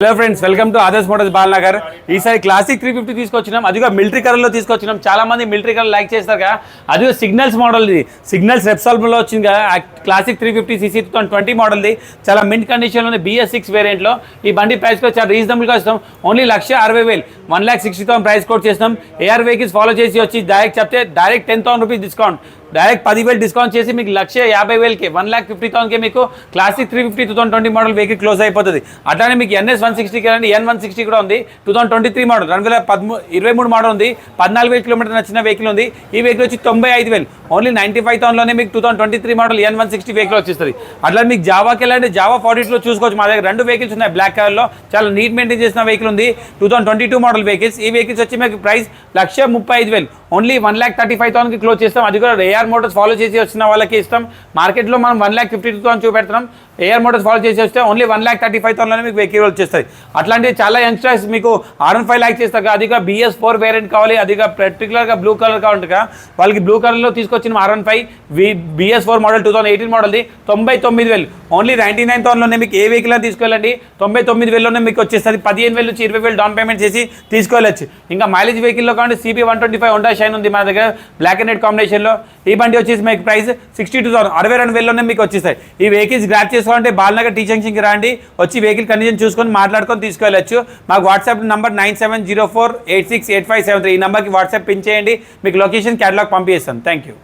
Hello friends, welcome to Adarsh Motors Balanagar. ఈసారి classic 350 తీసుకొచ్చినాం. అదిగా మిలిటరీ కలర్లో తీసుకొచ్చినాం. చాలా మంది మిలిటరీ కలర్ లైక్ చేస్తారు కదా. అదిగో సిగ్నల్స్ మోడల్ది, సిగ్నల్స్ రెప్సాల్లో వచ్చింది కదా. క్లాసిక్ 350 సీసీ 2020 మోడల్ది చాలా మింట్ కండిషన్లో ఉంది. BS6 వేరియంట్లో ఈ బండి ప్రైస్ కూడా చాలా రీజనబుల్గా ఇస్తాం. ఓన్లీ 1,60,000 1,60,000 ప్రైస్ కోట్ చేస్తాం. AR వెహికల్స్ ఫాలో చేసి వచ్చి డైరెక్ట్ చెప్తే direct 10,000 rupees discount, direct 10,000 discount చేసి మీకు 1,50,000కి 1,50,000కి మీకు క్లాసిక్ 350 2020 మోడల్ వెహికల్ క్లోజ్ అయిపోతుంది. అట్లానే మీకు NS 160 కానీ N160 కూడా ఉంది. 2023 మోడల్ 2023 మోడల్ ఉంది. 14,000 కిలోమీటర్ నచ్చిన వెహికల్ ఉంది. ఈ వెహికల్ వచ్చి 95,000 ఓన్లీ 95,000లోనే మీకు 2023 మోడల్ N160 వెహికల్ వచ్చేస్తుంది. అట్లా మీకు జావాకి వెళ్ళండి, జావా 42లో చూసుకోవచ్చు. మా దగ్గర 2 వెహికల్స్ ఉన్నాయి బ్లాక్ కలర్లో. చాలా నీట్ మెయింటైన్ చేసిన వెహికల్ ఉంది. 2022 మోడల్ వెహికల్స్. ఈ వెహికల్స్ వచ్చి మీకు ప్రైస్ 1,35,000 ఓన్లీ 1,35,000కి క్లోజ్ చేస్తాం. అది కూడా AR మోటార్స్ ఫాలో చేసి వచ్చిన వాళ్ళకి ఇస్తాం. మార్కెట్లో మనం 1,52,000 చూపెడుతున్నాం. AR మోటార్స్ ఫాలో చేసి వస్తే ఓన్లీ 1,35,000లోనే మీకు వెహికల్ వచ్చేస్తుంది. అట్లాంటివి చాలా యంగ్స్టర్స్ మీకు R15 లైక్ చేస్తారు కదా. అదిగా BS4 వేరియంట్ కావాలి, అదిగా పర్టికులర్గా బ్లూ కలర్ కావాలి కదా. వాళ్ళకి బ్లూ కలర్లో తీసుకొచ్చిన R15 BS4 మోడల్ 2018 మోడల్ది 99,000 ఓన్లీ 99,000లోనే మీకు ఏ వెహికల్ అని తీసుకెళ్ళండి. 99,000లోనే మీకు వచ్చేస్తుంది. 15,000 నుంచి 20,000 డౌన్ పేమెంట్ చేసి తీసుకెళ్ళచ్చు. ఇంకా మైలేజ్ వెహికల్లో కాబట్టి CB 125 హోండా షైన్ ఉంది మా దగ్గర బ్లాక్ అండ్ రెడ్ కాంబినేషన్లో. ఈ బండి వచ్చేసి మీకు ప్రైస్ 62,000 62,000లోనే మీకు వచ్చేస్తాయి. ఈ వెహికల్స్ గ్రాప్ చేసుకోవాలంటే బాలనగర్ టీ జంక్షన్కి రండి. వచ్చి వెహికల్ కండిషన్ చూసుకొని మాట్లాడుకొని తీసుకెళ్ళచ్చు. మాకు వాట్సాప్ నెంబర్ 9704868573 ఈ నెంబర్కి వాట్సాప్ పిన్ చేయండి. మీకు లొకేషన్ క్యాటలాగ్ పంపిస్తాను. Thank you.